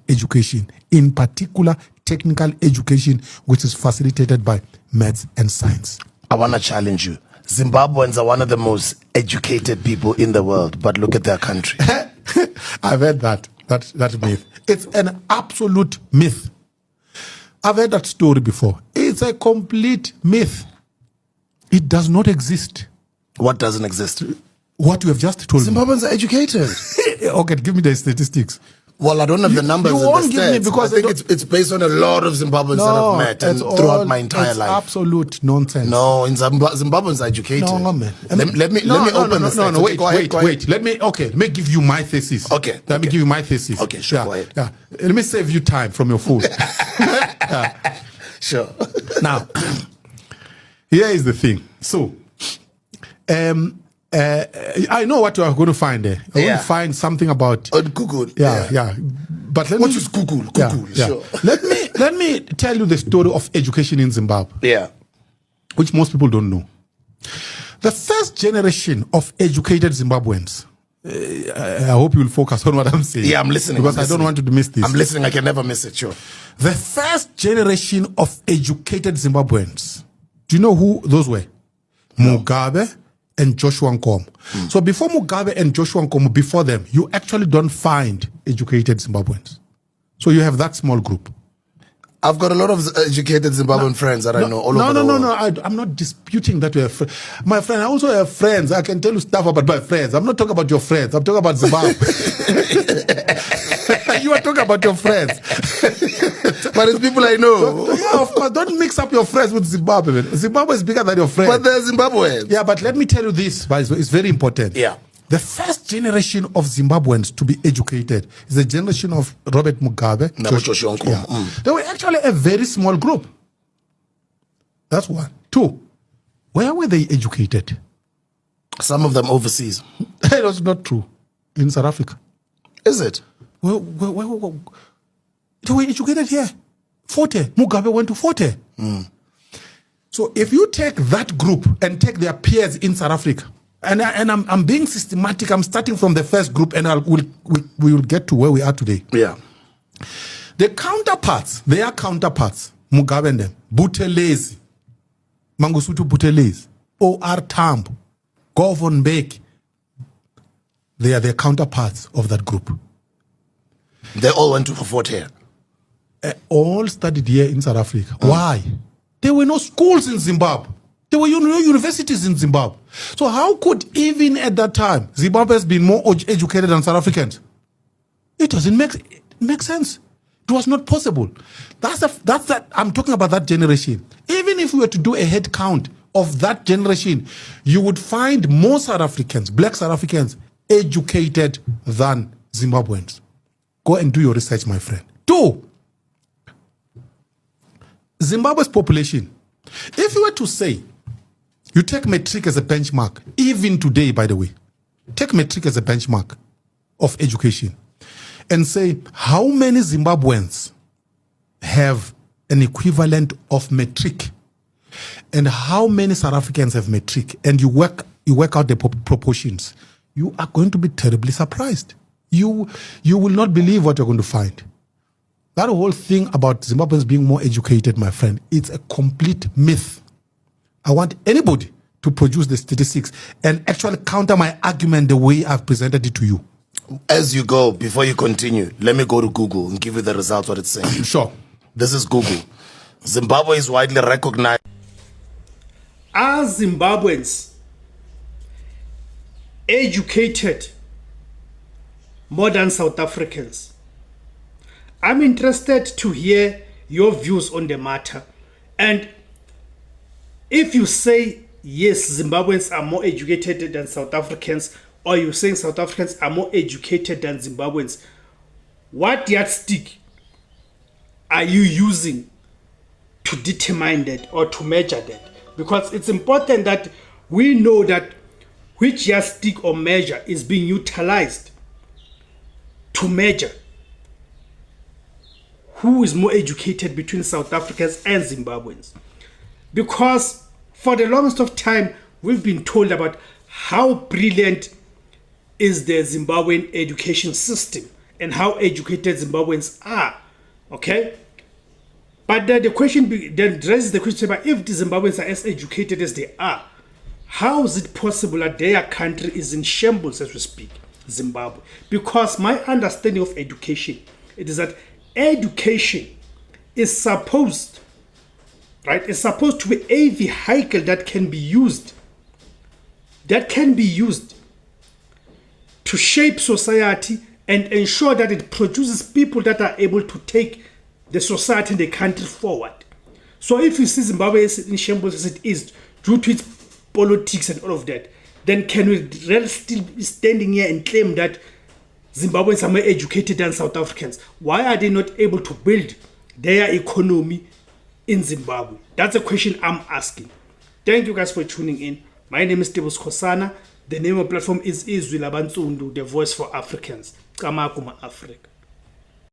education, in particular technical education, which is facilitated by maths and science. I want to challenge you. Zimbabweans are one of the most educated people in the world, but look at their country. I've heard that myth. It's an absolute myth. I've heard that story before. It's a complete myth. It does not exist. What doesn't exist? What you have just told me. Zimbabweans are educated. Okay, give me the statistics. Well, I don't have the numbers. You won't give me because I think it's based on a lot of Zimbabweans that I've met and throughout my entire life. Absolute nonsense. No, in Zimbabweans are educated. No, man. Let me open this. No, wait. Let me give you my thesis. Okay. Let me give you my thesis. Okay, sure. Go ahead. Yeah. Let me save you time from your food. Sure. Now, here is the thing. So, I know what you are going to find there. You're going to find something about on Google. Yeah. But what is Google? Sure. Let me tell you the story of education in Zimbabwe. Yeah. Which most people don't know. The first generation of educated Zimbabweans. I hope you will focus on what I'm saying. Yeah, I'm listening. Because I don't want you to miss this. I'm listening. I can never miss it. Sure. The first generation of educated Zimbabweans. Do you know who those were? No. Mugabe and Joshua Nkomo. So before Mugabe and Joshua Nkomo, before them, you actually don't find educated Zimbabweans. So you have that small group. I've got a lot of educated Zimbabwean friends that I know all over the world. No. I'm not disputing that you have friends. My friend, I also have friends. I can tell you stuff about my friends. I'm not talking about your friends. I'm talking about Zimbabwe. You are talking about your friends. But it's people I know. Yeah, of course. Don't mix up your friends with Zimbabwe. Man. Zimbabwe is bigger than your friends. But they're Zimbabweans. Yeah, but let me tell you this, it's very important. Yeah. The first generation of Zimbabweans to be educated is the generation of Robert Mugabe. Joshua Nkomo. They were actually a very small group. That's one. Two, where were they educated? Some of them overseas. That's not true. In South Africa. Is it? Well, they were educated here. Forte. Mugabe went to Forte. So if you take that group and take their peers in South Africa, and I'm being systematic, I'm starting from the first group, and we will get to where we are today. Yeah. Their counterparts, Mugabe and them, Buthelezi, Mangosuthu Buthelezi, O.R. Tambo, Govan Mbeki, they are their counterparts of that group. They all went to Fort here. All studied here in South Africa. Why? There were no schools in Zimbabwe. There were no universities in Zimbabwe. So how could, even at that time, Zimbabwe has been more educated than South Africans? It doesn't make sense. It was not possible. I'm talking about that generation. Even if we were to do a head count of that generation, you would find more South Africans, black South Africans, educated than Zimbabweans. Go and do your research, my friend. Two, Zimbabwe's population. If you were to say, you take matric as a benchmark, even today, by the way, take matric as a benchmark of education and say, how many Zimbabweans have an equivalent of matric and how many South Africans have matric, and you work out the proportions, you are going to be terribly surprised. You will not believe what you're going to find. That whole thing about Zimbabweans being more educated, my friend, it's a complete myth. I want anybody to produce the statistics and actually counter my argument the way I've presented it to you. As you go, before you continue, let me go to Google and give you the results, what it's saying. Sure. This is Google. Zimbabwe is widely recognized. Are Zimbabweans educated more than South Africans? I'm interested to hear your views on the matter. And if you say, yes, Zimbabweans are more educated than South Africans, or you're saying South Africans are more educated than Zimbabweans, what yardstick are you using to determine that or to measure that? Because it's important that we know that which yardstick or measure is being utilized to measure who is more educated between South Africans and Zimbabweans. Because for the longest of time, we've been told about how brilliant is the Zimbabwean education system and how educated Zimbabweans are. Okay? But then the question then raises the question about if the Zimbabweans are as educated as they are, how is it possible that their country is in shambles as we speak, Zimbabwe? Because my understanding of education, it is that education is supposed, right? It's supposed to be a vehicle that can be used, to shape society and ensure that it produces people that are able to take the society and the country forward. So if you see Zimbabwe is in shambles as it is due to its politics and all of that, then can we really still be standing here and claim that Zimbabweans are more educated than South Africans? Why are they not able to build their economy in Zimbabwe? That's a question I'm asking. Thank you guys for tuning in. My name is Tebus Kosana. The name of the platform is IZWI LABANSUNDU, the voice for Africans. Kamakuma Africa.